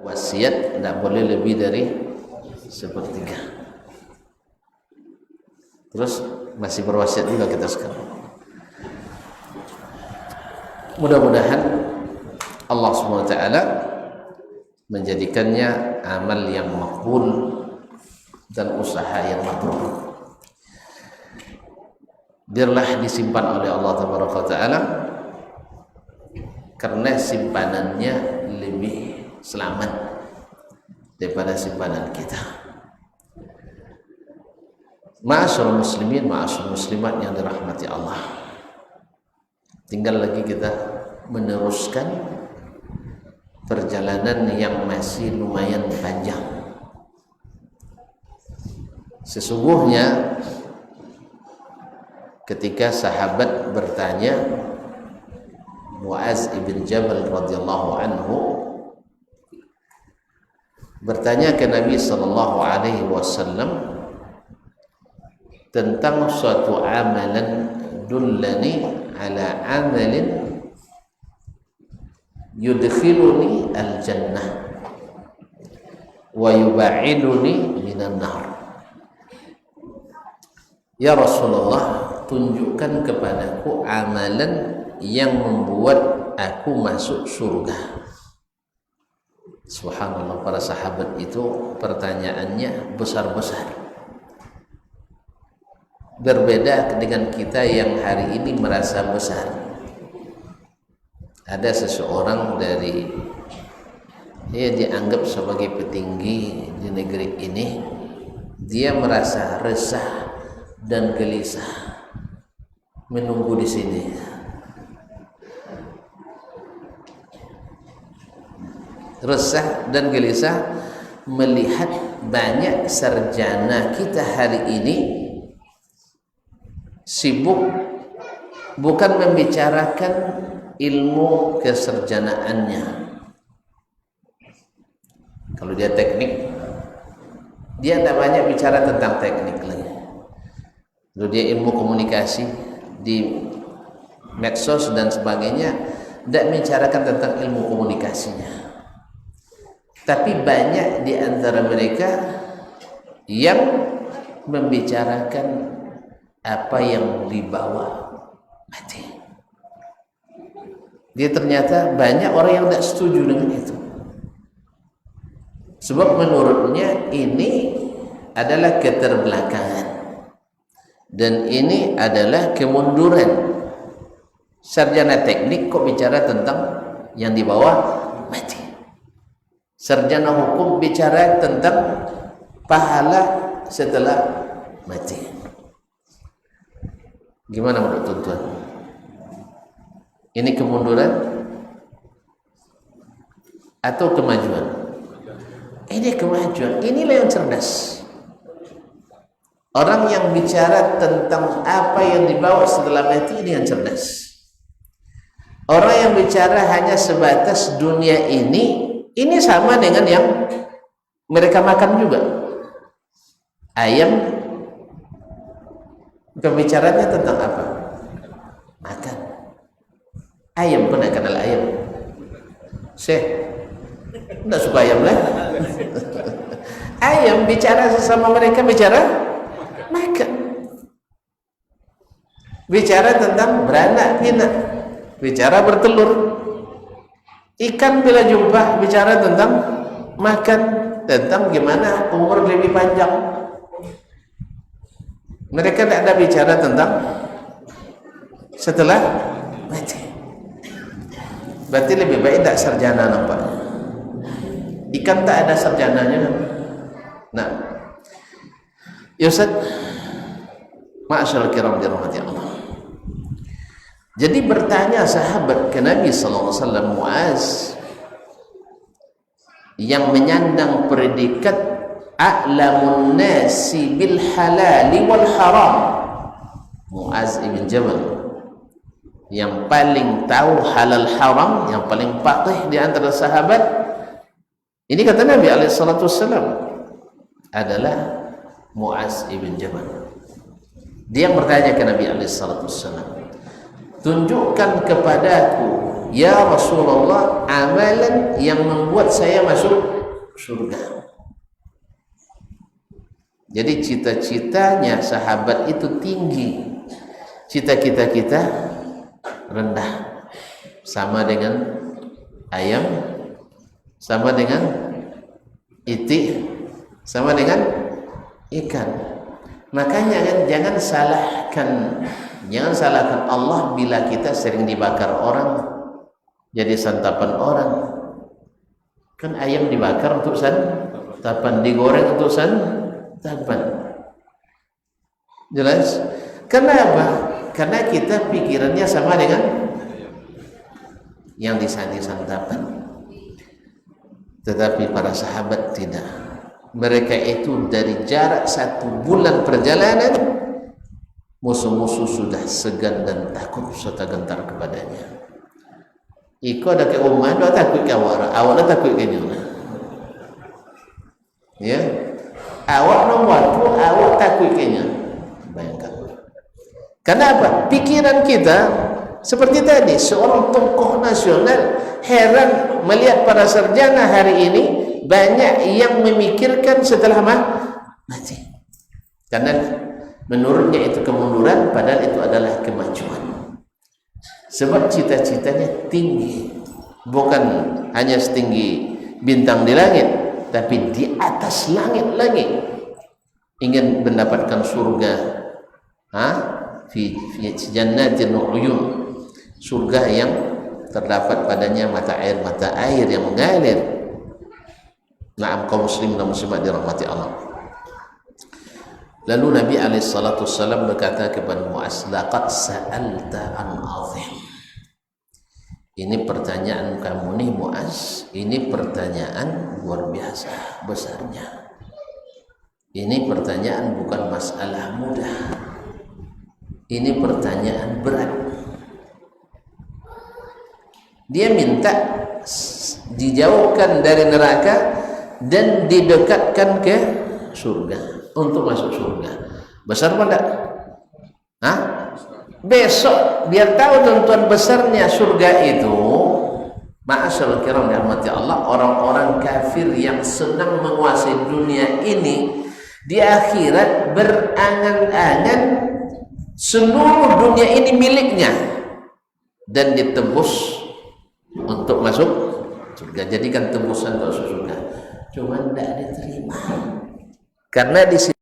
wasiat tidak boleh lebih dari sepertiga. Terus masih berwasiat juga kita sekarang. Mudah-mudahan Allah SWT menjadikannya amal yang makbul dan usaha yang mabrur. Biarlah disimpan oleh Allah Taala karena simpanannya lebih selamat daripada simpanan kita. Ma'asyiral muslimin, ma'asyiral muslimat yang dirahmati Allah. Tinggal lagi kita meneruskan perjalanan yang masih lumayan panjang. Sesungguhnya ketika sahabat bertanya, Muaz ibn Jabal radhiyallahu anhu bertanya ke Nabi sallallahu alaihi wasallam tentang suatu amalan, dullani ala amalin yudkhiluni al-jannah wa yuba'iduni minan nar. Ya Rasulullah, tunjukkan kepadaku amalan yang membuat aku masuk surga. Subhanallah, para sahabat itu pertanyaannya besar-besar. Berbeda dengan kita yang hari ini merasa besar. Ada seseorang dia dianggap sebagai petinggi di negeri ini, dia merasa resah dan gelisah menunggu di sini. Resah dan gelisah melihat banyak sarjana kita hari ini sibuk bukan membicarakan ilmu keserjanaannya. Kalau dia teknik, dia tidak banyak bicara tentang teknik lagi. Kalau dia ilmu komunikasi di medsos dan sebagainya, tidak membicarakan tentang ilmu komunikasinya. Tapi banyak di antara mereka yang membicarakan apa yang dibawa mati. Dia ternyata banyak orang yang tidak setuju dengan itu. Sebab menurutnya ini adalah keterbelakangan dan ini adalah kemunduran. Sarjana teknik kok bicara tentang yang dibawa mati. Sarjana hukum bicara tentang pahala setelah mati. Gimana menurut tuan-tuan? Ini kemunduran atau kemajuan? Ini kemajuan. Inilah yang cerdas. Orang yang bicara tentang apa yang dibawa setelah mati, ini yang cerdas. Orang yang bicara hanya sebatas dunia ini sama dengan yang mereka makan juga. Ayam, pembicaranya tentang apa? Makan. Ayam, pernah kenal ayam? Tidak suka ayam lah. Ayam bicara sesama mereka, bicara makan. Bicara tentang beranak pinak, bicara bertelur. Ikan bila jumpa bicara tentang makan, tentang gimana umur lebih panjang. Mereka tidak ada bicara tentang setelah mati. Berarti lebih baik tidak sarjana nampak. Ikan tak ada sarjananya. Nah, ya Ustaz, ma'asyarul kiram dirahmati Allah. Jadi bertanya sahabat ke Nabi sallallahu alaihi wasallam, Muaz yang menyandang predikat a'lamun nasi bil halali wal haram, Muaz ibn Jabal yang paling tahu halal haram, yang paling faqih di antara sahabat. Ini kata Nabi alaihi salatu wasallam adalah Muaz ibn Jabal. Dia bertanya ke Nabi alaihi salatu wasallam, tunjukkan kepadaku ya Rasulullah amalan yang membuat saya masuk surga. Jadi cita-citanya sahabat itu tinggi, cita-cita kita rendah. Sama dengan ayam, sama dengan itik, sama dengan ikan. Makanya jangan salahkan Allah bila kita sering dibakar orang, jadi santapan orang. Kan ayam dibakar untuk santapan, digoreng untuk santapan. Jelas? Kenapa? Karena kita pikirannya sama dengan yang disantapan. Tetapi para sahabat tidak. Mereka itu dari jarak 1 bulan perjalanan, musuh-musuh sudah segan dan takut serta gentar kepadanya. Iko ada ke umah, dia takut ke awak dah takut ke dia. Ya, awak nomor awak takut ke dia. Bayangkan. Kenapa? Pikiran kita seperti tadi, seorang tokoh nasional heran melihat para sarjana hari ini banyak yang memikirkan setelah mati. Karena menurutnya itu kemunduran, padahal itu adalah kemajuan. Sebab cita-citanya tinggi, bukan hanya setinggi bintang di langit, tapi di atas langit lagi. Ingin mendapatkan surga, fi jannatin uyun, surga yang terdapat padanya mata air yang mengalir. Naam, kaum muslimin dan muslimat dirahmati Allah. Lalu Nabi alaihissalam berkata kepada Muaz, laqad sa'alta an azim. Ini pertanyaan kamu nih Muaz, ini pertanyaan luar biasa besarnya. Ini pertanyaan bukan masalah mudah. Ini pertanyaan berat. Dia minta dijauhkan dari neraka dan didekatkan ke surga, untuk masuk surga. Besar apa enggak? Besok biar tahu tuan-tuan besarnya surga itu. Ma'asyarul kiram dirahmati Allah, orang-orang kafir yang senang menguasai dunia ini di akhirat berangan-angan seluruh dunia ini miliknya dan ditebus untuk masuk surga. Jadikan tebusan untuk masuk surga. Cuma tidak diterima karena di sini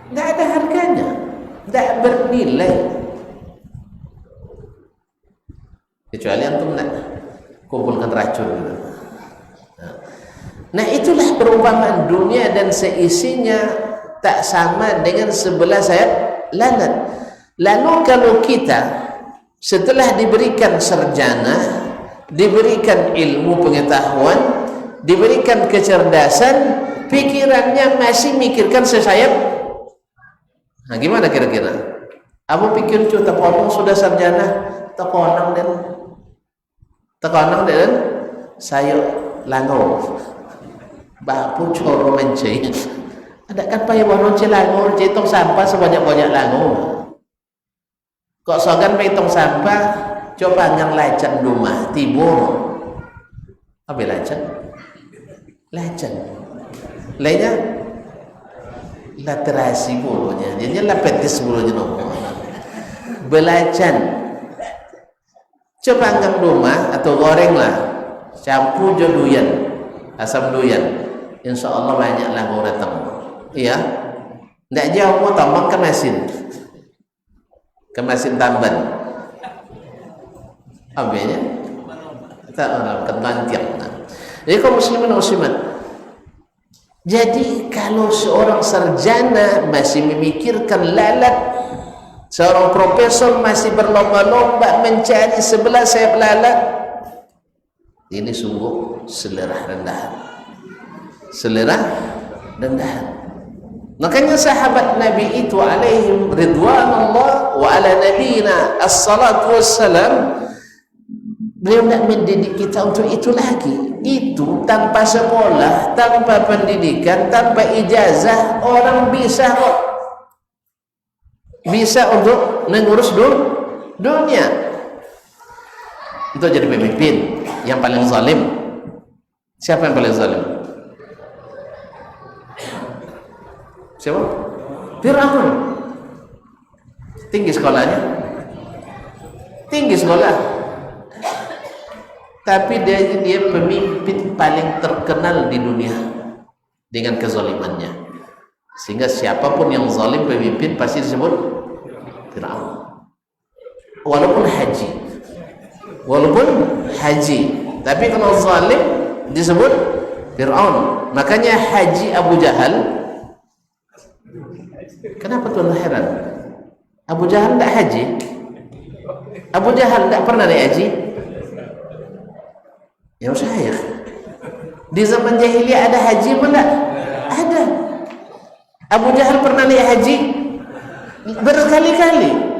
tidak ada harganya, tidak bernilai, kecuali antum nak kumpulkan racun. Nah itulah perumpamaan dunia dan seisinya tak sama dengan sebelah sayap lalat. Lalu kalau kita setelah diberikan sarjana, diberikan ilmu pengetahuan, diberikan kecerdasan, pikirannya masih mikirkan sesayap, nah gimana kira-kira? Abu pikir cuy tekonang sudah sarjana, tekonang dan sayo langau bapu coro menceng. Ada kan payah bono celangor, cetong sampah sebanyak-banyak langau. Kok sogan petong sampah, coba ngang lacan rumah tibur. Apa lacan? Lacan. Lainnya laterasi bulunya, jadinya lapetis bulunya nomor. Belacan. Coba angkat rumah atau gorenglah, campur jodoyan, asam doyan. Insya Allah banyak langau datang. Iya. Tidak jauh mau tambang ke mesin tamban. Abenya tak orang kebantian. Jadi kaum muslimin dan muslimat, jadi kalau seorang sarjana masih memikirkan lalat, seorang profesor masih berlomba-lomba mencari sebelah sayap lalat, ini sungguh selera rendahan. Selera rendahan. Makanya sahabat Nabi itu alaihim ridwanullah wa ala nabiyina as-salatu wassalam, beliau tidak mendidik kita untuk itu lagi. Itu tanpa sekolah, tanpa pendidikan, tanpa ijazah, orang bisa kok, bisa untuk mengurus dunia. Itu jadi pemimpin yang paling zalim. Siapa yang paling zalim? Siapa? Fir'aun. Tinggi sekolahnya, tinggi sekolah, tapi dia pemimpin paling terkenal di dunia dengan kezalimannya. Sehingga siapapun yang zalim pemimpin pasti disebut Fir'aun. Walaupun haji, tapi kalau zalim disebut Fir'aun. Makanya haji Abu Jahal, kenapa tuan heran? Abu Jahal tidak haji? Abu Jahal tidak pernah naik haji? Ya Syekh, di zaman jahiliyah ada haji mana? Ada. Abu Jahal pernah naik haji berkali-kali.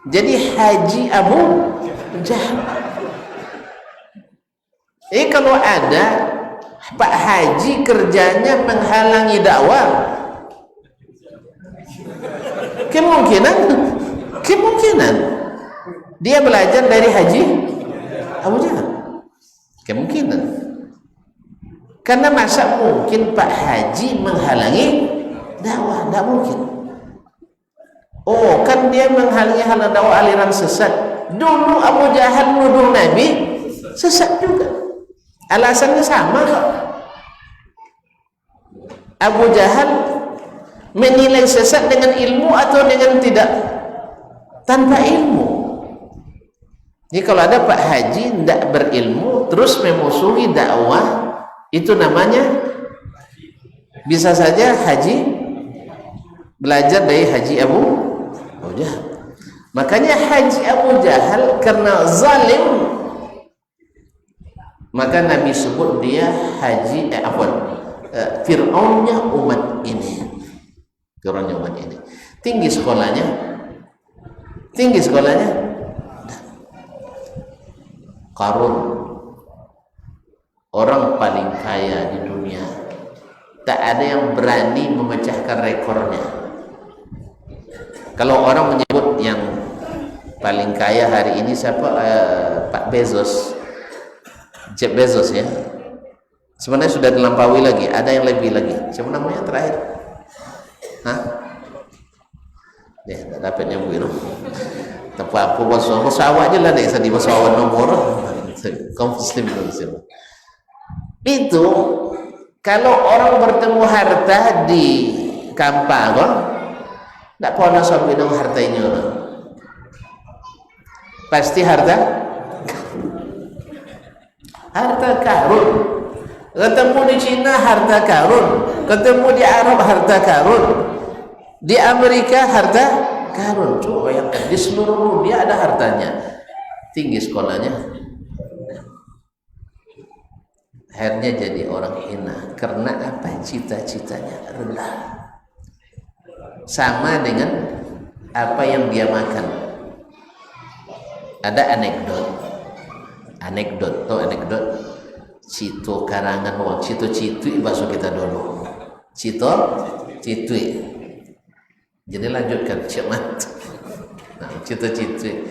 Jadi haji Abu Jahal. Kalau ada Pak Haji kerjanya menghalangi dakwah, kemungkinan dia belajar dari haji Abu Jahal, kemungkinan. Karena masa mungkin Pak Haji menghalangi dakwah? Tidak mungkin. Oh, kan dia menghalangi dakwah aliran sesat. Dulu Abu Jahal menuduh Nabi sesat juga, alasannya sama kok. Abu Jahal menilai sesat dengan ilmu atau dengan tidak? Tanpa ilmu. Jadi kalau ada Pak Haji tidak berilmu terus memusuhi dakwah, itu namanya bisa saja haji belajar dari haji Abu Jahal. Makanya haji Abu Jahal karena zalim, maka Nabi sebut dia haji Fir'aunnya umat ini. Fir'aunnya umat ini. Tinggi sekolahnya. Qarun, orang paling kaya di dunia, tak ada yang berani memecahkan rekornya. Kalau orang menyebut yang paling kaya hari ini siapa? Pak Bezos, Jeff Bezos ya. Sebenarnya sudah dilampaui lagi, ada yang lebih lagi. Siapa namanya terakhir? Hah? Ya, tak dapat nyambung. Tepat apa bahasa awak je lah, tak kisah di bahasa awak nomor. Kaum muslim itu kalau orang bertemu harta di Kampang, tak pernah sampai dengan hartanya. Pasti harta karun. Ketemu di Cina harta karun, ketemu di Arab harta karun, di Amerika harta karun. Coba yang di seluruh dunia ada hartanya. Tinggi sekolahnya, akhirnya jadi orang hina. Karena apa? Cita-citanya rendah, sama dengan apa yang dia makan. Ada anekdot Cito karangan wong Cito-Citui bahasa kita dulu. Cito-Citui. Jadi lanjutkan cemat. Nah, Cito-Citui.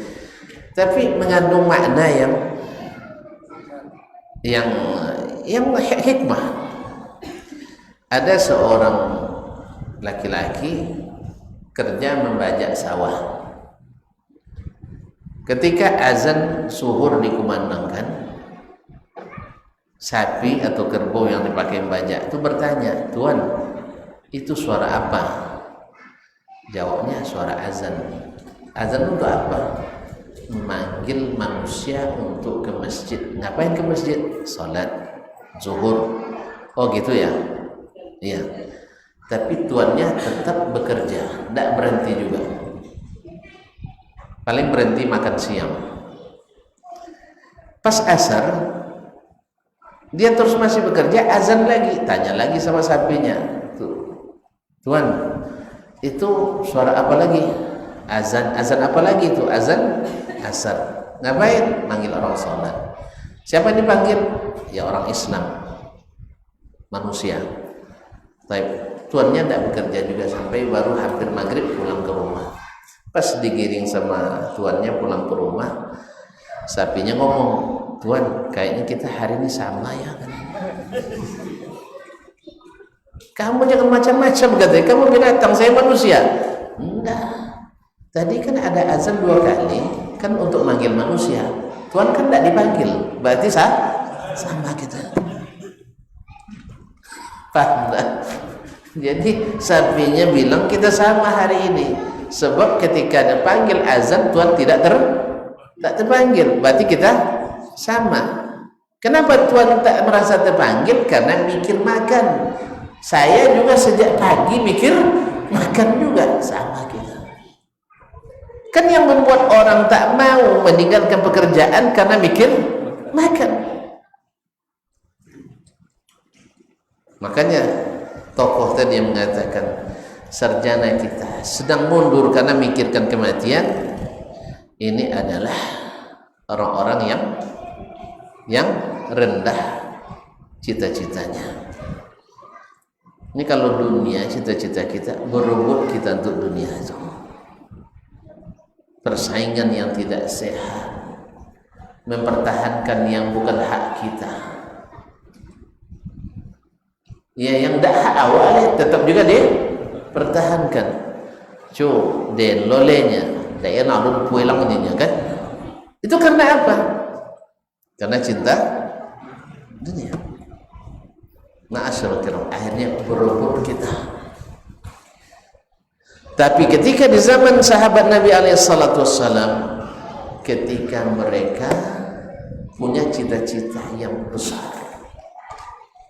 Tapi mengandung makna yang hikmah. Ada seorang laki-laki kerja membajak sawah. Ketika azan zuhur dikumandangkan, sapi atau kerbau yang dipakai membajak itu bertanya, "Tuan, itu suara apa?" Jawabnya, "Suara azan." Azan untuk apa? Memanggil manusia untuk ke masjid. Ngapain ke masjid? Salat zuhur. Oh gitu ya? Iya. Tapi tuannya tetap bekerja, tidak berhenti juga. Paling berhenti makan siang. Pas asar Dia terus masih bekerja, azan lagi, tanya lagi sama sapinya, Tuan, itu suara apa lagi? Azan apa lagi itu? Azan asar. Ngapain? Manggil orang sholat. Siapa yang dipanggil? Ya orang Islam, manusia. Tapi tuannya tidak bekerja juga sampai baru hampir maghrib pulang ke rumah. Pas digiring sama tuannya pulang ke rumah, sapinya ngomong, Tuan, kayaknya kita hari ini sama ya kan? Kamu jangan macam-macam katanya, kamu binatang, saya manusia. Enggak, tadi kan ada azan 2 kali kan untuk manggil manusia, Tuan kan tidak dipanggil, berarti sama kita. Paham tak? Jadi sapinya bilang kita sama hari ini, sebab ketika dipanggil azan Tuan tidak terpanggil, berarti kita sama. Kenapa Tuan tak merasa terpanggil? Karena mikir makan. Saya juga sejak pagi mikir makan juga, sama kita. Kan yang membuat orang tak mau meninggalkan pekerjaan karena mikir makan. Makanya tokoh tadi yang mengatakan sarjana kita sedang mundur karena mikirkan kematian. Ini adalah orang-orang yang rendah cita-citanya. Ini kalau dunia, cita-cita kita, berebut kita untuk dunia itu, persaingan yang tidak sehat, mempertahankan yang bukan hak kita. Ya, yang tidak hak awalnya tetap juga dipertahankan. Den lolenya, daya nalun puelangnya kan? Itu karena apa? Karena cinta dunia. Ma'asyarul kiram, akhirnya berebut kita. Tapi ketika di zaman sahabat Nabi SAW, ketika mereka punya cita-cita yang besar,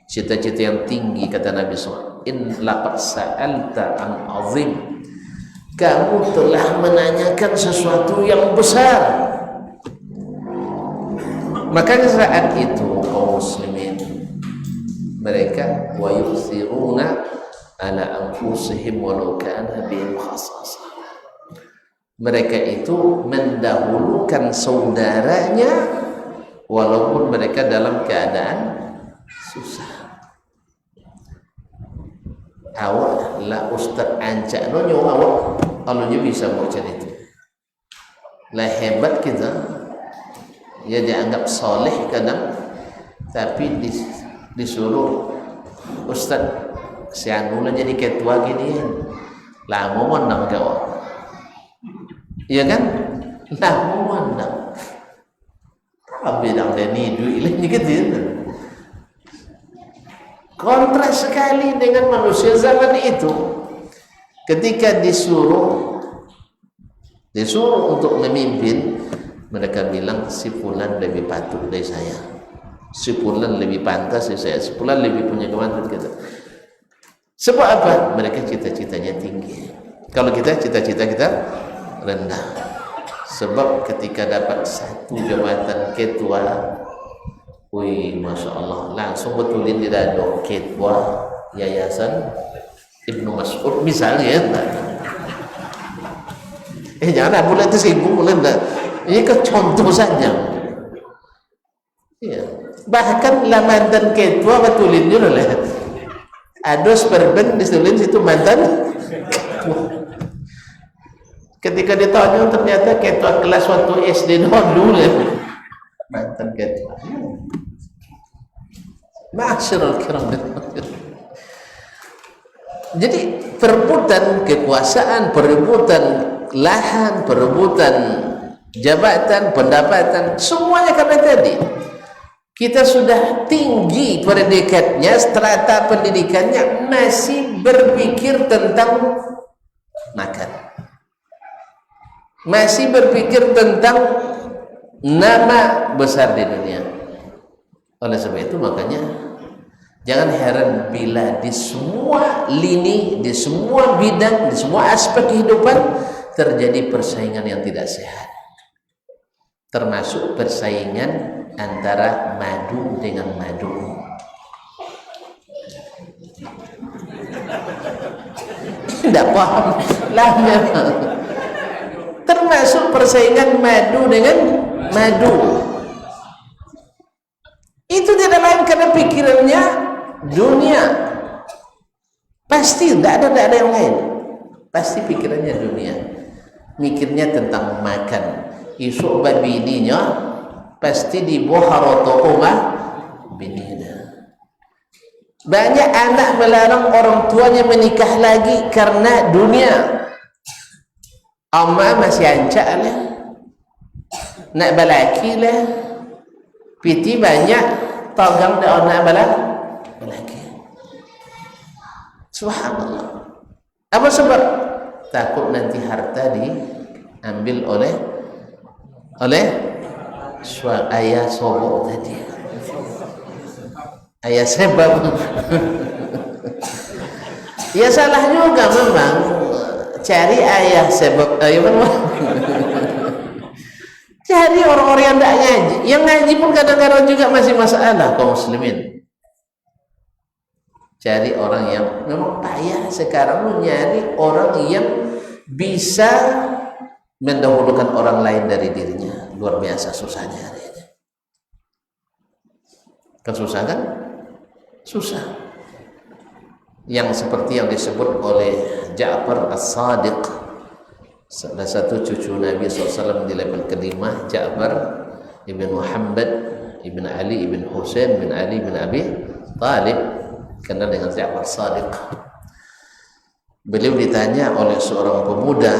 cita-cita yang tinggi, kata Nabi SAW, in laqad sa'alta an azim, kamu telah menanyakan sesuatu yang besar. Makanya saat itu kaum muslimin, mereka wa yusiruna ala anfusihim walau kana bihim khassasah. Mereka itu mendahulukan saudaranya walaupun mereka dalam keadaan susah. Awak lah ustaz ancak no nyo awak kalau nyo bisa baca itu. Lah hebat kita. Ya dianggap soleh kadang, tapi disuruh ustaz si anu jadi ketua gini lah mau menang kau, iya kan? Lah mau menang tapi dah ni duit ini gitu. Kontras sekali dengan manusia zaman itu. Ketika disuruh untuk memimpin, mereka bilang si fulan lebih patut dari saya, si fulan lebih pantas dari saya, si fulan lebih punya kemampuan kita. Sebab apa? Mereka cita-citanya tinggi. Kalau kita cita-cita kita rendah. Sebab ketika dapat satu jabatan ketua, wih, masya Allah, langsung betulin di dado ketua yayasan Ibnu Mas'ud misalnya. Jangan boleh tersinggung, boleh enggak? Ini ke contoh saja. Ya. Bahkan lah mantan ketua betulin juga lah. Ados perben ditulin situ mantan ketua. Ketika ditanya ternyata ketua kelas waktu SD dulu lah. Mantan ketua. Ma'asyiral kiram. Jadi perebutan kekuasaan, perebutan lahan, perebutan jabatan, pendapatan, semuanya karena tadi kita sudah tinggi predikatnya, strata pendidikannya, masih berpikir tentang makan, masih berpikir tentang nama besar di dunia. Oleh sebab itu makanya jangan heran bila di semua lini, di semua bidang, di semua aspek kehidupan terjadi persaingan yang tidak sehat. Termasuk persaingan antara madu dengan madu. Tidak paham lah memang. Termasuk persaingan madu dengan madu. Itu tidak lain karena pikirannya dunia. Pasti tidak ada yang lain. Pasti pikirannya dunia. Mikirnya tentang makan. Isuk babininya pasti di boharoto rumah bininya. Banyak anak melarang orang tuanya menikah lagi karena dunia. Amma masih ancak lah, nak balaki lah, piti banyak, tagang dah nak balaki. Subhanallah. Apa sebab? Takut nanti harta diambil oleh ayah sobok tadi. Ayah sebab. Ya salah juga memang cari ayah sebab cari orang-orang yang tidak ngaji. Yang ngaji pun kadang-kadang juga masih masalah kaum muslimin. Cari orang yang memang payah sekarang nyari orang yang bisa mendahulukan orang lain dari dirinya. Luar biasa susahnya hari ini. Kan susah kan? Susah. Yang seperti yang disebut oleh Ja'far As-Sadiq, salah satu cucu Nabi SAW di level kelima, Ja'far ibn Muhammad ibn Ali ibn Husain bin Ali bin Abi Talib, kenal dengan Ja'far As-Sadiq. Beliau ditanya oleh seorang pemuda,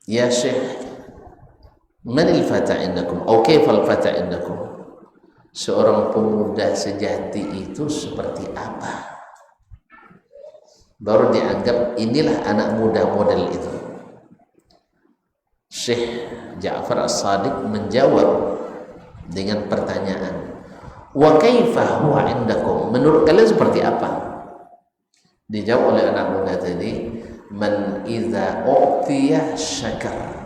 "Ya Syekh, manil fata indakum? Atau kaifal fata indakum?" Seorang pemuda sejati itu seperti apa? Baru dianggap inilah anak muda model itu. Syekh Ja'far As-Sadiq menjawab dengan pertanyaan, "Wa kaifa huwa indakum?" Menurut kalian seperti apa? Dijawab oleh anak muda tadi, "Man iza u'tiya syakar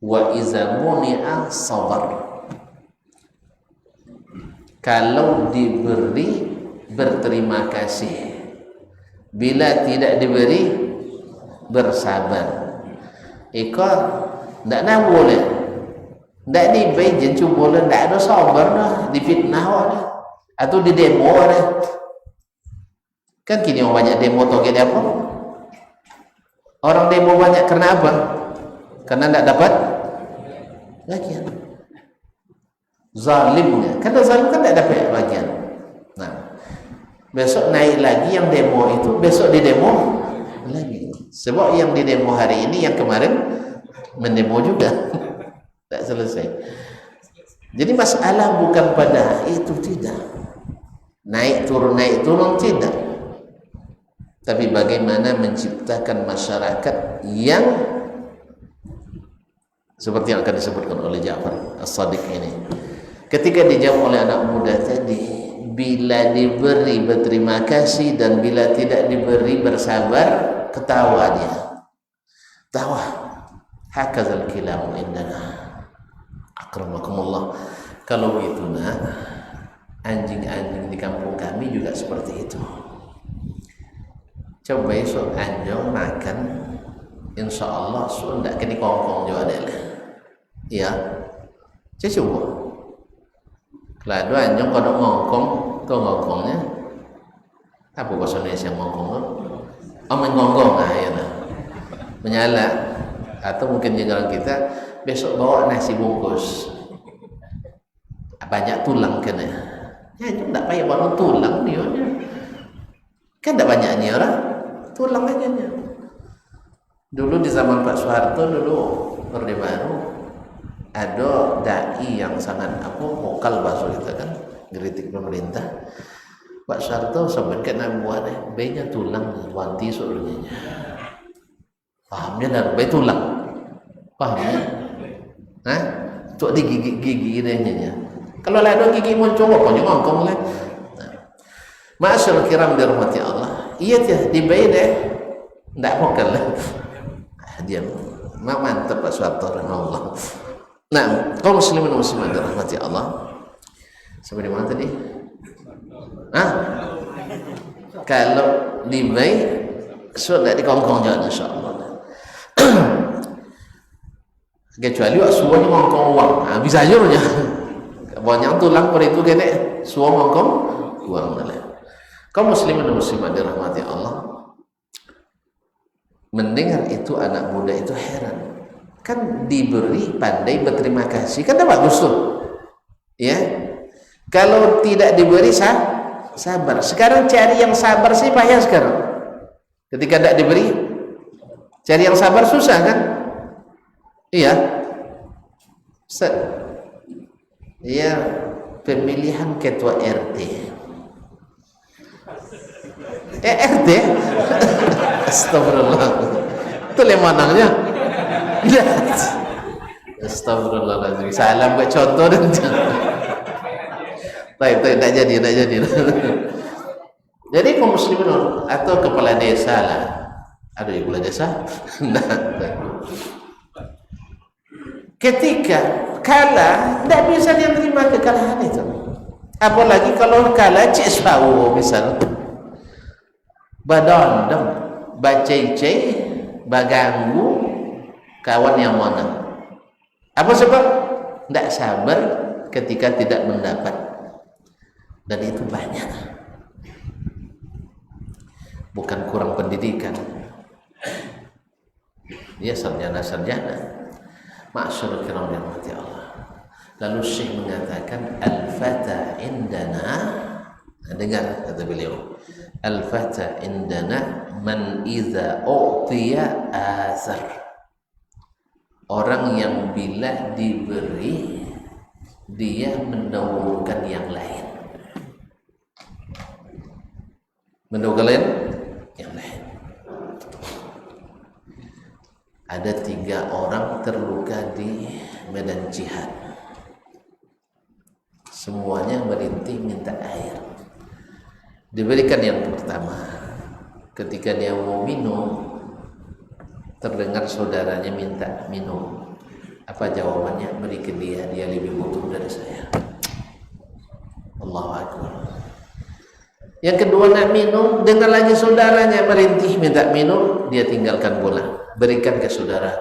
wa iza muni'a sabar." Kalau diberi berterima kasih, bila tidak diberi bersabar. Ikut tidak nak boleh, tidak diberi jencu boleh, tidak ada sabar dah, difitnah dah, atau di demo dah. Kan kini orang banyak demo toge dia apa? Orang demo banyak karena apa? Karena tidak dapat bagian. Zalimnya, karena zalim kan tidak dapat bagian. Nah, besok naik lagi yang demo itu, besok di demo lagi. Sebab yang di demo hari ini, yang kemarin mendemo juga. Tak selesai. Jadi masalah bukan pada itu, tidak. Naik turun tidak. Tapi bagaimana menciptakan masyarakat yang seperti yang akan disebutkan oleh Ja'far As-Sadiq ini. Ketika dijawab oleh anak muda tadi, bila diberi berterima kasih dan bila tidak diberi bersabar, ketawa dia. Tawa. Hakazal kilamu indana. Akramakumullah. Kalau begitu nak, anjing-anjing di kampung kami juga seperti itu. Coba esok anjing makan, insya Allah sudah kini kongkong juga ada lah. Ya, saya coba. Kalau ada anjing kalau ngongkong, kau ngongkongnya apa bahasa Indonesia ngongkong? Oh, mengonggong, ya nah, menyala. Atau mungkin jangan kita besok bawa nasi bungkus banyak tulang kena. Ya, itu tidak payah bawa tulang dia. Kan tidak banyak ni orang tulang aja nya. Dulu di zaman Pak Soeharto dulu Orde Baru ada dai yang sangat vokal bahasa kita kan, kritik pemerintah. Pak Soeharto sampai kena buat B-nya tulang, wanti soalnya. Pahamnya dan B tulang. Pahamnya? Hah? Tuh digigi-gigi nya. Kalau ada gigi muncul apa ngongkong lah. Ma'asyarul kiram dirahmati Allah. Iya dia dibayar deh. Enggak vokal lah. Dia mantap Pak Soeharto rahimahullah. Nah, kaum muslimin dan muslimat dirahmati Allah. Sampai di mana tadi? Kalau dibayar So tak dikongkong jangan insyaAllah. Kecuali suami ngongkong uang, bisa aja punya. Banyak tulang per itu kene suami ngongkong uang nala. Kaum muslimin dan muslimat dirahmati Allah, mendengar itu anak muda itu heran. Kan diberi pandai berterima kasih, kan bagus tuh. Ya. Kalau tidak diberi sabar. Sekarang cari yang sabar sih payah sekarang. Ketika tidak diberi, cari yang sabar susah kan? Iya. Iya, pemilihan ketua RT. RT? Astagfirullah. Itu lemanangnya. Astagfirullahaladzim. Salam buat contoh dan baik, tak jadi. Jadi kaum muslimin atau kepala desa lah. Ada kepala desa? Ketika kalah, tidak bisa dia terima kekalahan itu. Apalagi kalau kalah cik sawo misal. Badandam, bacai-cai, baganggu kawan yang mana. Apa sebab? Tidak sabar ketika tidak mendapat. Dan itu banyak. Bukan kurang pendidikan. Dia sarjana. Ma'asyarul kiram dirahmati Allah. Lalu Syekh mengatakan al-fata indana, dengar kata beliau, al-fata indana man idza u'tiya azar. Orang yang bila diberi dia mendahulukan yang lain. Mendahulukan yang lain. Ada 3 orang terluka di medan jihad. Semuanya merintih minta air. Diberikan yang pertama. Ketika dia mau minum, terdengar saudaranya minta minum. Apa jawabannya? Beri ke dia, dia lebih butuh dari saya. Allahu Akbar. Yang kedua nak minum, dengar lagi saudaranya merintih minta minum, dia tinggalkan bola, berikan ke saudara,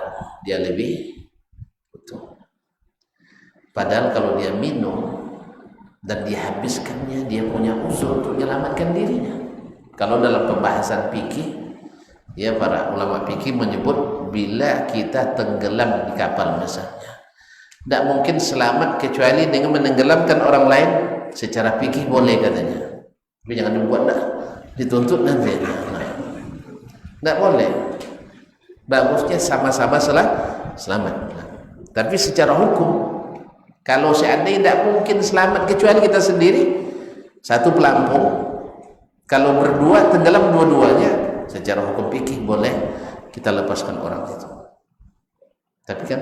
dia lebih butuh. Padahal kalau dia minum dan dihabiskannya, dia punya usul untuk menyelamatkan dirinya. Kalau dalam pembahasan fikih, ya para ulama fikih menyebut bila kita tenggelam di kapal misalnya, tidak mungkin selamat kecuali dengan menenggelamkan orang lain. Secara fikih boleh katanya, tapi jangan dibuat dah, dituntut nanti. Tidak boleh. Bagusnya sama-sama selamat. Tapi secara hukum, kalau seandainya tidak mungkin selamat kecuali kita sendiri, satu pelampung, kalau berdua tenggelam dua-duanya, secara hukum fikih boleh kita lepaskan orang itu. Tapi kan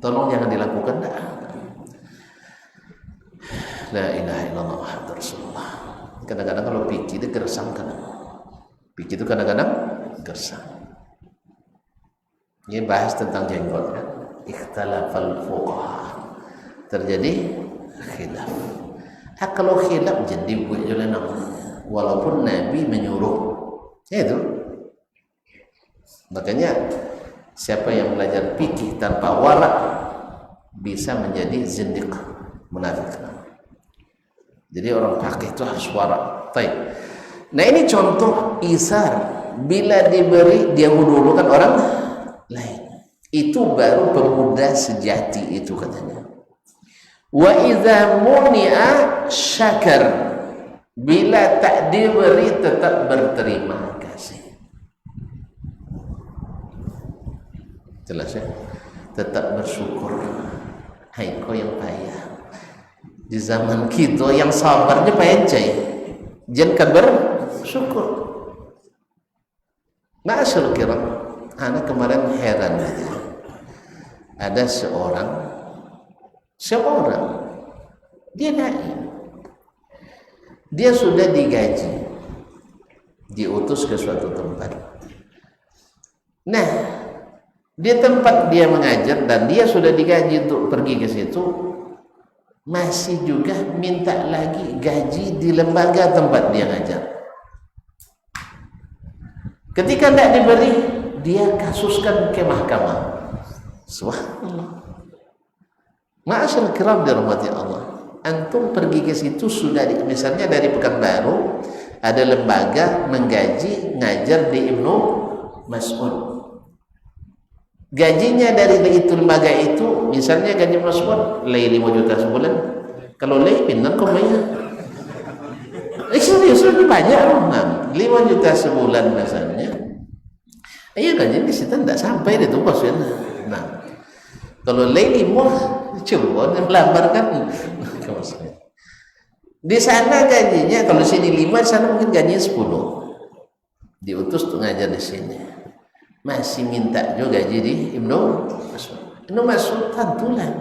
tolong jangan dilakukan dah. La ilaha illallah Muhammadur Rasulullah. Kadang-kadang kalau fikih itu gersang kan. Fikih itu kadang-kadang gersang. Ini bahas tentang jenggot kan. Ikhtalafal fuqaha. Terjadi khilaf. Kalau khilaf jadi buat jalan walaupun Nabi menyuruh. Ya itu. Makanya siapa yang belajar fikih tanpa wara bisa menjadi zindiq, munafik. Jadi orang fakih itu harus wara. Baik. Nah ini contoh isar. Bila diberi dia mendahulukan orang lain. Itu baru pemuda sejati itu katanya. Wa idza muni'a syakar. Bila tak diberi tetap berterima kasih. Jelas ya? Tetap bersyukur. Hai kau yang payah. Di zaman kita yang sabarnya payah cai. Jangan bersyukur. Ma'asyarul kiram, anak kemarin heran. Ada seorang dia naik. Dia sudah digaji, diutus ke suatu tempat. Nah, di tempat dia mengajar dan dia sudah digaji untuk pergi ke situ, masih juga minta lagi gaji di lembaga tempat dia ngajar. Ketika tidak diberi, dia kasuskan ke mahkamah. Subhanallah. Ma'asyal kiram dirahmati Allah. Antum pergi ke situ sudah misalnya dari Pekanbaru ada lembaga menggaji ngajar di Ibnu Mas'ud. Gajinya dari itu lembaga itu, misalnya gaji Mas'ud lay 5 juta sebulan. Kalau lay pindah kok banyak. Serius lebih banyak loh. 5 juta sebulan misalnya. Iya gaji di situ tidak sampai di itu bos ya. Nah, kalau lay 5 coba melamar kan. Di sana gajinya kalau sini 5, sana mungkin gajinya 10. Diutus untuk ngajar di sini. Masih minta juga gaji di Ibnu Mas'ud. Ibnu Mas'ud tantulan.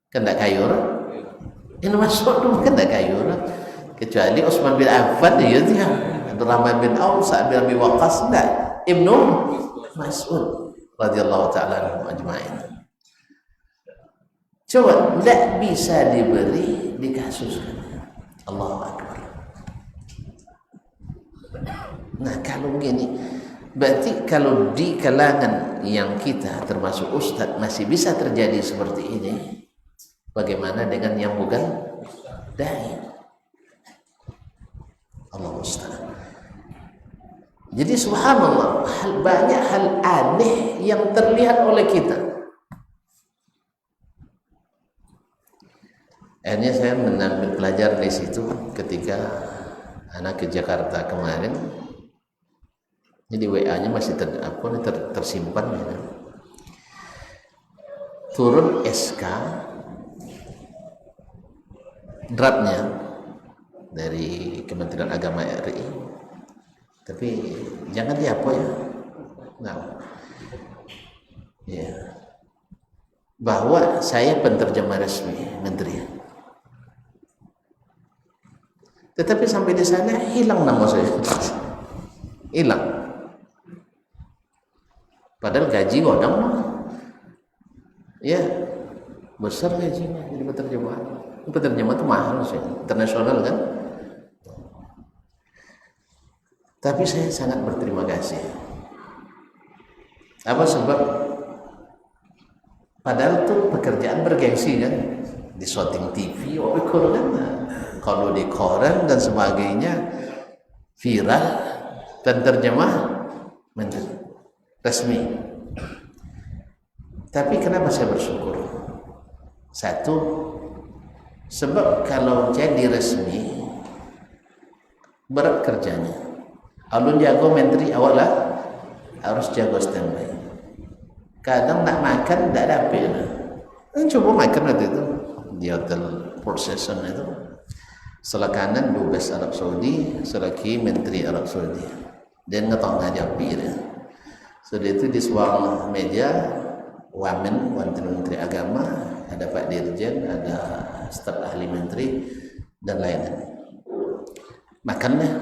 Kan tak kayu orang. Ibnu Mas'ud kan tak kayu orang. Kecuali Utsman bin Affan dia Abdurrahman bin Auf, Sa'ad bin Abi Waqqas enggak. Ibnu Mas'ud radhiyallahu taala anhu ajma'in. Coba tidak bisa diberi, dikasuskan. Allahu Akbar. Nah kalau begini, berarti kalau di kalangan yang kita termasuk ustadz masih bisa terjadi seperti ini, bagaimana dengan yang bukan dai? Allah Ustaz. Jadi subhanallah, banyak hal aneh yang terlihat oleh kita. Akhirnya saya mengambil pelajaran di situ ketika anak ke Jakarta kemarin. Jadi WA-nya masih tersimpan ya. Turun SK draftnya dari Kementerian Agama RI, tapi jangan dihapus ya. Nah, ya, bahwa saya penterjemah resmi menteri. Tetapi sampai di sana hilang nama saya, hilang. Padahal gaji godang, ya besar gajinya jadi penterjemah. Penterjemah itu mahal sih, internasional kan. Tapi saya sangat berterima kasih. Apa sebab? Padahal itu pekerjaan bergengsi kan, di syuting TV, kan. Kalau di koran dan sebagainya viral dan terjemah menteri resmi. Tapi kenapa saya bersyukur? Satu, sebab kalau jadi resmi berat kerjanya. Alun jago menteri awal lah harus jago standby. Kadang nak makan tak dapat. Coba makan waktu itu di hotel Four Seasons itu. Sebelah kanan Dubes Arab Saudi, sebelah kiri Menteri Arab Saudi. Dan ngetong ngajapi dia. Sudah itu di sebuah meja wamen, Menteri Agama, ada Pak Dirjen, ada staf ahli menteri dan lain-lain. Makanlah.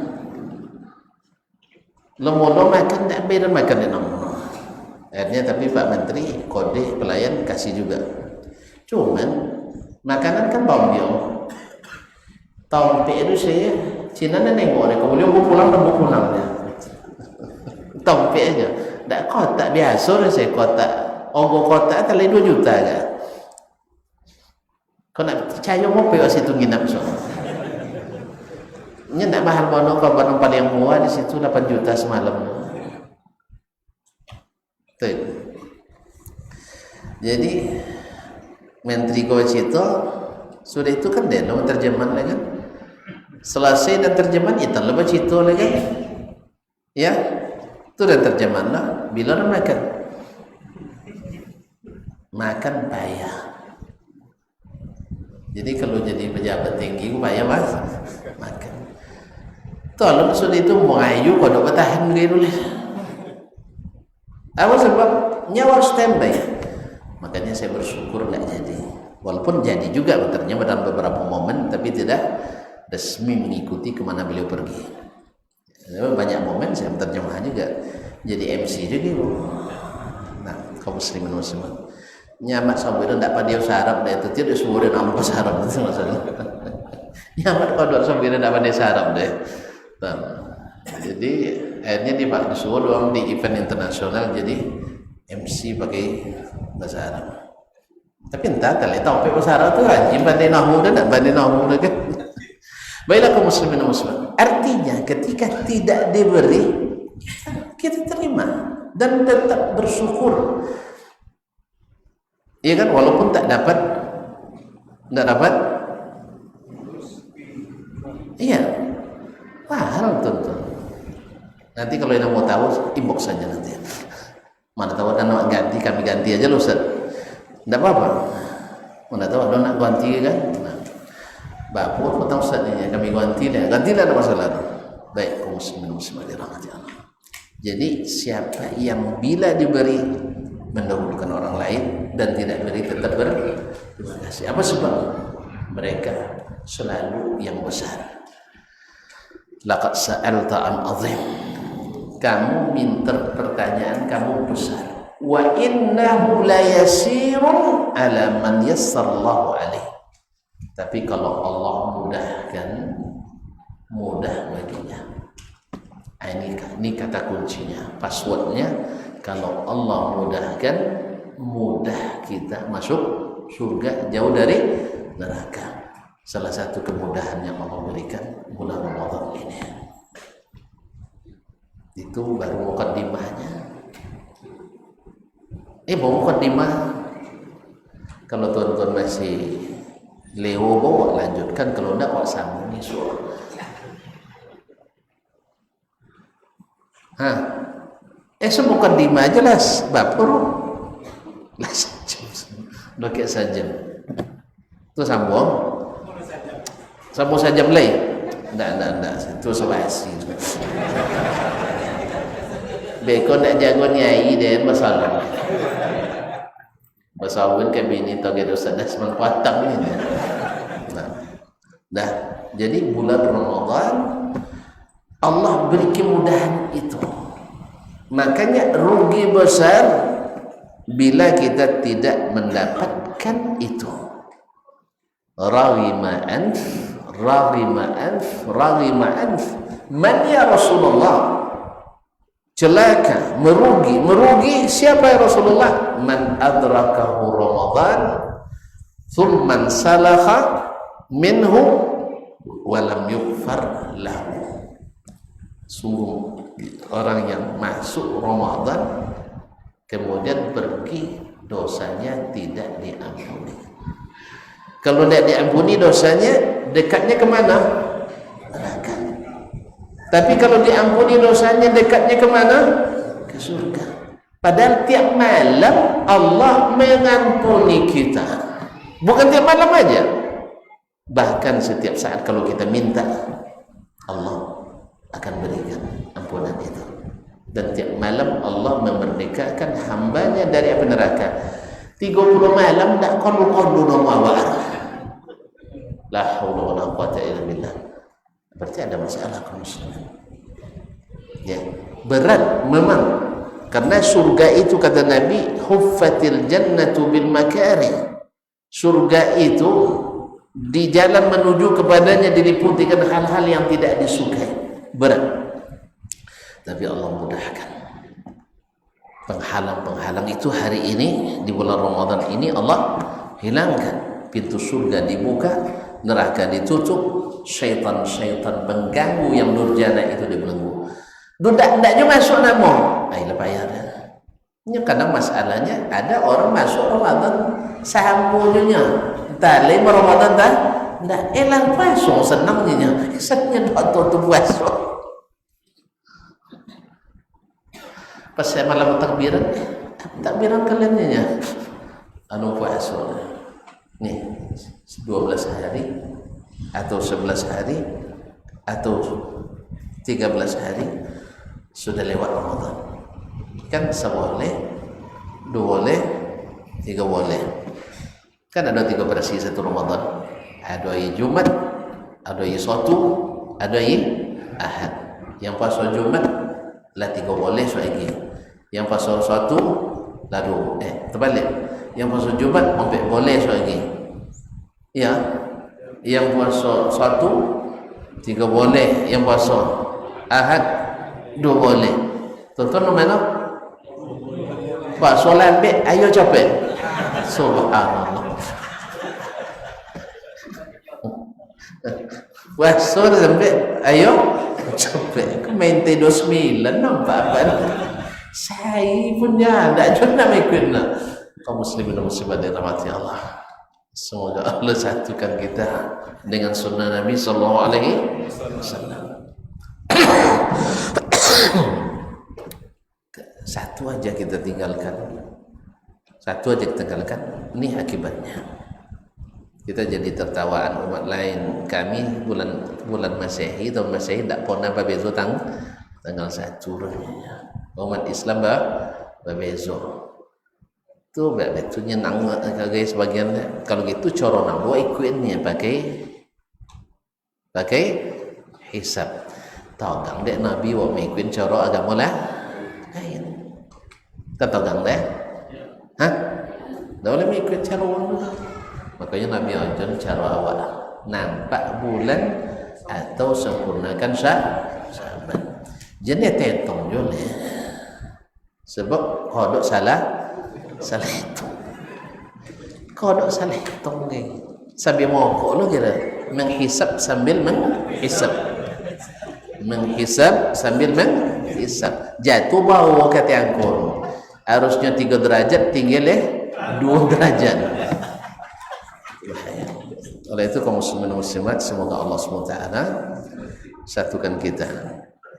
Lomono makan tak beda makan di nomono. Akhirnya tapi Pak Menteri kode pelayan kasih juga. Cuman makanan kan bombyong. Tompe itu saya Cina nengok deh, kemudian mau pulang dan mau pulang dia. Tompe aja, tak kotak biasa lah saya kotak, ogo kotak terlalu 2 juta kan. Kau nak percaya mau pergi situ nginap so. Ini tak mahal bono, kalau bono paling murah di situ 8 juta semalam. Tuh. Jadi Menteri Kowacito sudah itu kan dia nama terjemahan lagi kan. Selesai dan terjemahan itu lebih cito lagi kan. Ya, itu dan terjemahan lah. Bila orang makan payah. Jadi kalau jadi pejabat tinggi, payah mas makan. Tolong sudah itu mengayu kalau bertahan gitu lah. Apa sebab nyawa standby? Makanya saya bersyukur nggak jadi. Walaupun jadi juga ternyata dalam beberapa momen, tapi tidak resmi mengikuti kemana beliau pergi. Banyak momen saya terjemah juga, jadi MC juga. Nah, kaum muslimin muslimat, nyamat sampai tidak pada dia sarap, dia itu tidak semua dia nampak sarap itu masalah. Nyamat kalau sampai tidak pada sarap deh. Jadi akhirnya dia pak disuruh doang di event internasional jadi MC pakai bahasa Arab. Tapi entah kali tahu pakai bahasa Arab tu kan banding nahu dan banding nahu kan. Baiklah kaum muslimin dan muslimat. Artinya ketika tidak diberi kita terima dan tetap bersyukur. Iya kan, walaupun tak dapat. Iya. Mahal tuh. Nanti kalau yang mau tahu inbox saja nanti. Mana tahu ada nak ganti, kami ganti aja loh Ustaz. Enggak apa-apa. Mana tahu ada nak ganti kan? Nah. Bapak potong Ustaz ini kami ganti dah. Ganti dah ada masalah. Baik, kaum muslimin muslimat dirahmati Allah. Jadi siapa yang bila diberi mendahulukan orang lain dan tidak beri tetap berterima kasih. Apa sebab? Mereka selalu yang besar. Laqad sa'alta an azim. Kamu minta pertanyaan kamu besar. Wa innahu la yasirun ala man yassarallahu alaih. Tapi kalau Allah mudahkan, mudah baginya. Ini kata kuncinya, passwordnya. Kalau Allah mudahkan, mudah kita masuk surga, jauh dari neraka. Salah satu kemudahan yang Allah berikan bulan Ramadan ini. Itu baru mukaddimahnya. Baru mukaddimah. Kalau tuan-tuan masih lewo bawa lanjutkan, kalau enggak wak sambung ni surah. Semua mukaddimah jelas baper. Lah sajam. Kayak sajam. Tu sambung. Sambung sajam lain. Enggak. Itu sebasi. Bekon nak jago nyai dia masalah. Basawin ke bini tau gitu Ustaz dah semang patang ni. Dah. Jadi bulan Ramadan Allah beri kemudahan itu. Makanya rugi besar bila kita tidak mendapatkan itu. Raghima anf man ya Rasulullah. Celaka, merugi siapa ya Rasulullah? Man adrakahu Ramadan thumman salakha minhu walam yughfar lahu. Sungguh orang yang masuk Ramadan kemudian pergi, dosanya tidak diampuni. Kalau tidak diampuni dosanya, dekatnya kemana? Neraka. Tapi kalau diampuni dosanya, dekatnya kemana? Ke surga. Padahal tiap malam Allah mengampuni kita. Bukan tiap malam aja, bahkan setiap saat kalau kita minta, Allah akan berikan ampunan itu. Dan tiap malam Allah memerdekakan hambanya dari api neraka. 30 malam tak qalu nama wa la haula wala quwata illa billah. Berarti ada masalah kaum muslimin. Ya, berat memang. Karena surga itu kata Nabi, huffatil jannatu bil makarih. Surga itu di jalan menuju kepadanya diliputi dengan hal-hal yang tidak disukai. Berat. Tapi Allah mudahkan. Penghalang-penghalang itu hari ini di bulan Ramadan ini Allah hilangkan. Pintu surga dibuka, neraka ditutup, syaitan-syaitan pengganggu yang durjana itu dibelenggu. Tidak masuk nama. Ayolah payah dah. Ini kadang masalahnya ada orang masuk Ramadan sambungnya. Tak lima Ramadan dah. Tidak elang pasang senangnya. Kesannya tak tu puasa. Pas saya malam takbiran kaliannya anu puasa nih 12 hari atau 11 hari atau 13 hari sudah lewat Ramadan kan, seboleh, dua boleh, tiga boleh kan. Ada 3 versi satu Ramadan, ada hari Jumat, ada hari Sabtu, ada hari Ahad. Yang puasa Jumat lah 3 boleh lagi. Yang pasal suatu lalu terbalik. Yang pasal Jumat sampai boleh lagi. Ya. Yang puasa suatu 3 boleh, yang puasa Ahad Dua boleh. Tuan-tuan mana? Pak solat be ayo capek. Subhanallah. Puasa sampai ayo capek. Aku main T29 nampak apa? Saya punya tak cuma nak ikut nak. Kaum muslimin dan muslimat yang dirahmati Allah. Semoga Allah satukan kita dengan sunnah Nabi sallallahu alaihi wasallam. Satu aja kita tinggalkan. Satu aja kita tinggalkan. Ini akibatnya. Kita jadi tertawaan umat lain. Kami bulan Masehi tahun Masehi tak pernah bebezo tanggal 1. Umat Islam bebezo. Tu betul nyenang guys sebagian. Kalau gitu coro nabo ikuinnya pakai hisab. Tahu gang dek Nabi wa mengikuin coro agama lain. Tahu gang dek? Hah? Dah boleh mengikut coro. Makanya Nabi ajar cara awal nampak bulan atau sempurnakan Syaban. Jenis tetong je ni. Sebab kodok salah itu. Kodok salah itu ni. Sambil mokok lo kira menghisap sambil menghisap. Menghisap sambil menghisap. Jatuh bawah kata angkor. Harusnya 3 derajat tinggal 2 derajat. Oleh itu kaum muslimin muslimat, semoga Allah SWT satukan kita.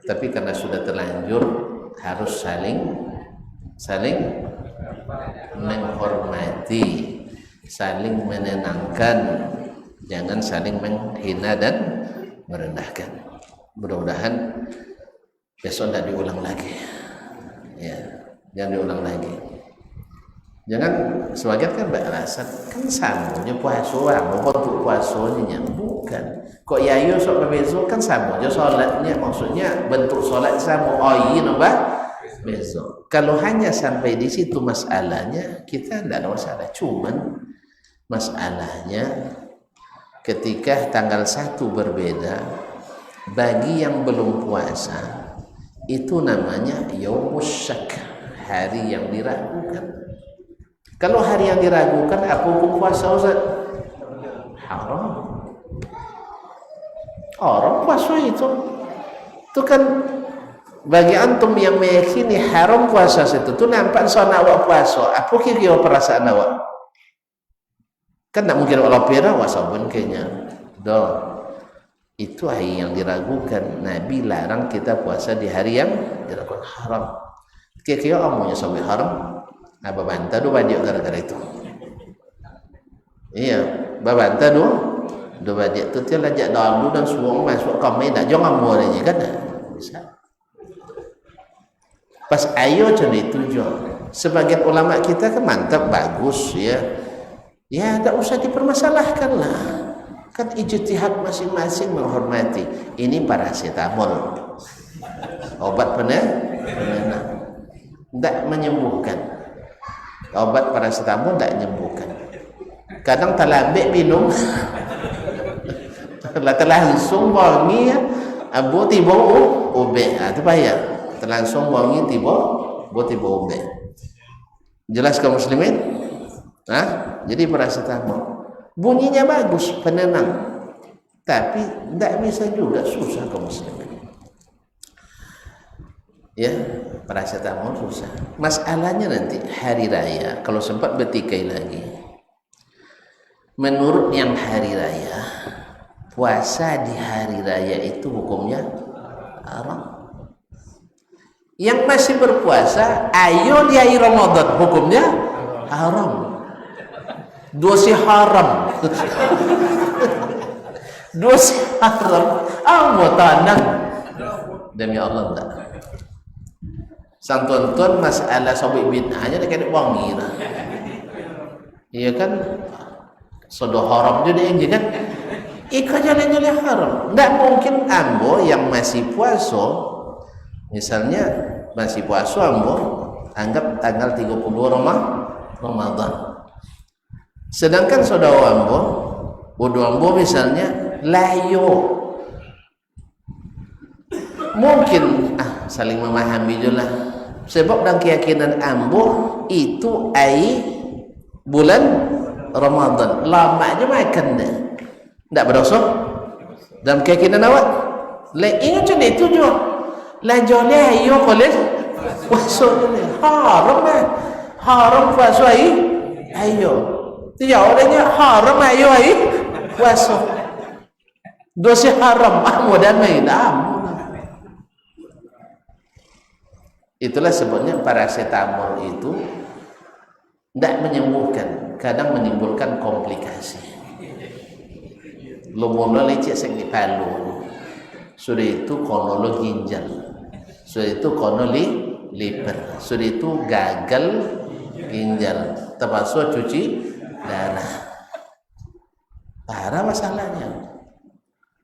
Tapi karena sudah terlanjur harus saling menghormati, saling menenangkan, jangan saling menghina dan merendahkan. Mudah-mudahan besok tidak diulang lagi. Ya, jangan diulang lagi. Jangan sebagian kan beralasan kan samunya puasa orang untuk puasanya bukan kok yayo sok bebezo kan samunya solatnya maksudnya bentuk solat sama iya nambah bezo. Kalau hanya sampai di situ masalahnya kita tidak ada masalah, cuman masalahnya ketika tanggal 1 berbeda bagi yang belum puasa itu namanya yaumus syak, hari yang diragukan. Kalau hari yang diragukan, apa hukum puasa Ustaz? Haram. Orang puasa itu kan bagi antum yang meyakini haram puasa itu nampak soal awak puasa. Apa kira perasaan awak? Kan tak mungkin awak pira puasa pun kayaknya. Itu hari yang diragukan. Nabi larang kita puasa di hari yang diragukan haram. Kira-kira amunya sampai haram. Apa bantah dua banyak gara-gara itu. Iya, babantah dua banyak tu dia lajak dalu dan suang masuk kami tak jangan mau aja kan? Bisa. Pas ayo macam itu je. Sebagian ulama kita kan mantap bagus ya. Ya tak usah dipermasalahkan lah. Kan ijtihad masing-masing menghormati. Ini paracetamol. Obat penenang. Tak menyembuhkan. Obat paracetamol tak menyembuhkan. Kadang terlambat minum. Terlangsung wangi abu tiba ubek. Itu payah. Terlangsung wangi tiba ubek. Jelas kaum muslimin? Jadi paracetamol bunyinya bagus, penenang. Tapi tak bisa juga, susah kaum muslimin. Ya, paracetamol susah. Masalahnya nanti hari raya, kalau sempat bertikai lagi. Menurut yang hari raya, puasa di hari raya itu hukumnya haram. Yang masih berpuasa, ayo di hari Ramadan, hukumnya haram. Dosa haram. Dosa haram. Mau tanang. Demi Allah tak. Sang tuan-tuan masalah sobek bid'ahnya dia kena wangi lah. Iya kan? Sodo haram je dia kan? Ikut jalan-jalan haram. Tak mungkin ambo yang masih puasa, misalnya masih puasa ambo, anggap tanggal 30 Ramadan. Sedangkan saudara ambo, bodoh ambo misalnya layo. Mungkin saling memahami je lah. Sebab dalam keyakinan ambo itu bulan Ramadan lama je makan dah. Tak berdosa dalam keyakinan awak. Ingat macam itu je. Lajoleh ayo kolej puasa ni haram puasa ayo. Dia orangnya haram ayo puasa. Dosa haram mudah main Itulah sebabnya paracetamol itu tidak menyembuhkan, kadang menimbulkan komplikasi. Lumula lecet sing dipalu. Sudah itu kono ginjal. Sudah itu kono liver. Sudah itu gagal ginjal. Terpaksa cuci darah. Parah masalahnya.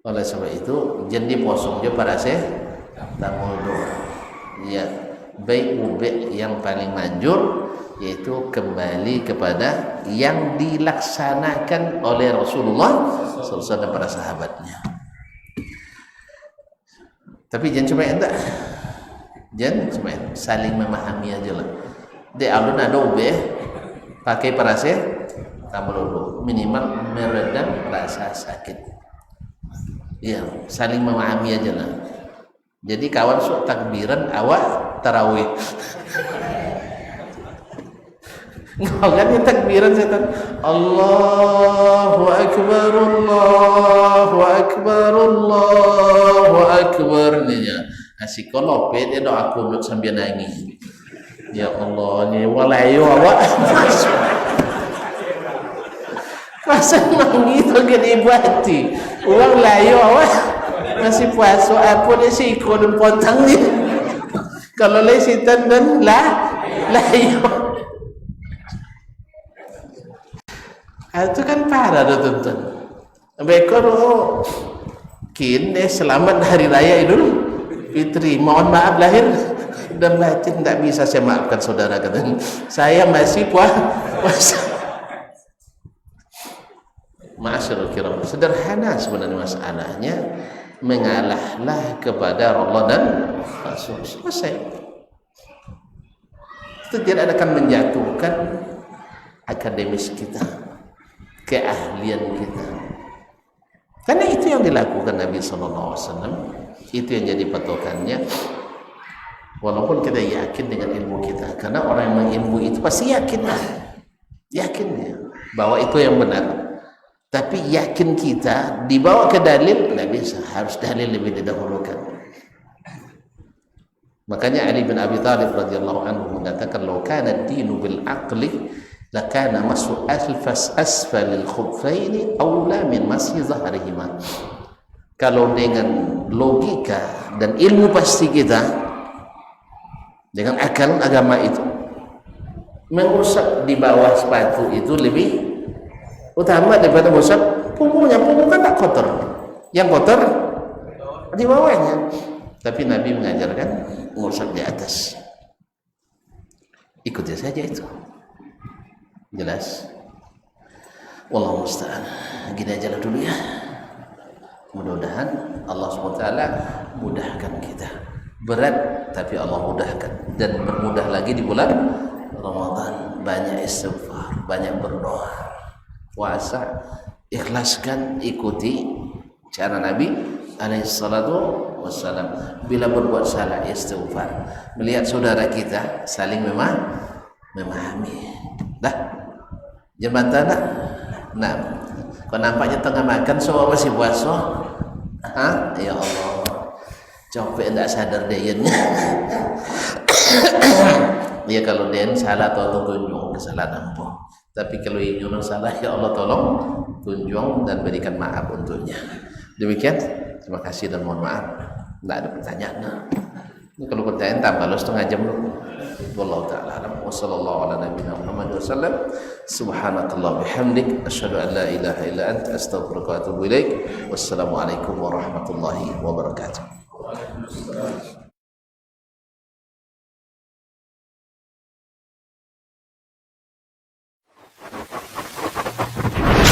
Oleh sebab itu jadi posong je paracetamol doa. Ya. Baik ubek yang paling manjur yaitu kembali kepada yang dilaksanakan oleh Rasulullah SAW dan para sahabatnya. Tapi jangan cuma enggak, jangan cuma saling memahami aja lah. Di alun ada ubek pakai paracetamol dulu minimal meredam rasa sakit. Ya, saling memahami aja lah. Jadi kawan sok takbiran awak tarawih. Kau kan yang takbiran setan. Allahu akbar, Allahu akbar, Allahu akbar ni ya. Asyik kalau dia doa aku sambil nangis. Ya Allah ni walayo awak. Masa nangis tu kan ibu hati. Orang layo awak masih puasa apa dia si ikut pontang ni. Kalau lain setan dan layo. Itu kan parah dah tuan-tuan. Bekor kini selamat hari raya Idul Fitri. Mohon maaf lahir dan batin, tak bisa saya maafkan saudara katanya. Saya masih puasa. Ma'asyarul kiram. Sederhana sebenarnya masalahnya. Mengalahlah kepada Allah dan Rasul. Selesai. Itu tidak akan menjatuhkan akademis kita, keahlian kita. Karena itu yang dilakukan Nabi SAW. Itu yang jadi patokannya. Walaupun kita yakin dengan ilmu kita, karena orang yang mengilmu itu pasti yakin bahwa itu yang benar. Tapi yakin kita dibawa ke dalil, tidak bisa, harus dalil lebih didahulukan. Makanya Ali bin Abi Thalib radhiyallahu anhu mengatakan, "Law kana ad-dinu bil aqli lakana masu asfalil khuffaini aula min masyi zahrihima." Kalau dengan logika dan ilmu pasti kita, dengan akal agama itu, mengusap di bawah sepatu itu lebih utama daripada mengusap punggungnya. Punggung kan tak kotor, yang kotor di bawahnya. Tapi Nabi mengajarkan mengusap di atas. Ikuti saja itu. Jelas? Wallahu musta'an. Gini aja lah dulu ya. Mudah-mudahan Allah SWT mudahkan kita. Berat tapi Allah mudahkan. Dan bermudah lagi di bulan Ramadan. Banyak istighfar, banyak berdoa, puasa, ikhlaskan, ikuti cara Nabi alaihissalatu wassalam. Bila berbuat salah istighfar, melihat saudara kita saling memahami. Dah jembatan dah. Nah, kau nampaknya tengah makan semua masih puasa. Ya Allah, capek tak sadar dia. Ya kalau dia salah atau tunjuk kesalahan apa. Tapi kalau ini orang salah, ya Allah tolong tunjung dan berikan maaf untuknya. Demikian, terima kasih dan mohon maaf. Tidak ada pertanyaan. Ini kalau pertanyaan tambah setengah jam dulu. Wallahu ta'ala alam. Wa sallallahu ala nabiyina Muhammad wa sallam. Subhanakallah bihamdik. Asyhadu an la ilaha illa anta astaghfiruka wa atubu ilaik. Wassalamualaikum warahmatullahi wabarakatuh.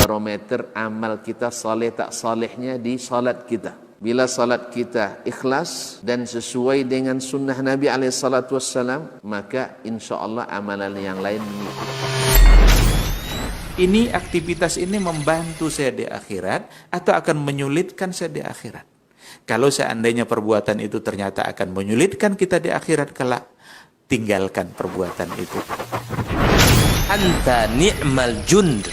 Barometer amal kita saleh tak salehnya di salat kita. Bila salat kita ikhlas dan sesuai dengan sunnah Nabi SAW, maka insya Allah amalan yang lain mengikut. Ini aktivitas ini membantu saya di akhirat atau akan menyulitkan saya di akhirat? Kalau seandainya perbuatan itu ternyata akan menyulitkan kita di akhirat kelak, tinggalkan perbuatan itu. Anta ni'mal jund.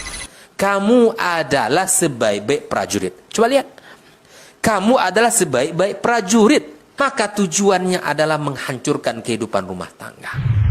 Kamu adalah sebaik-baik prajurit. Coba lihat. Kamu adalah sebaik-baik prajurit. Maka tujuannya adalah menghancurkan kehidupan rumah tangga.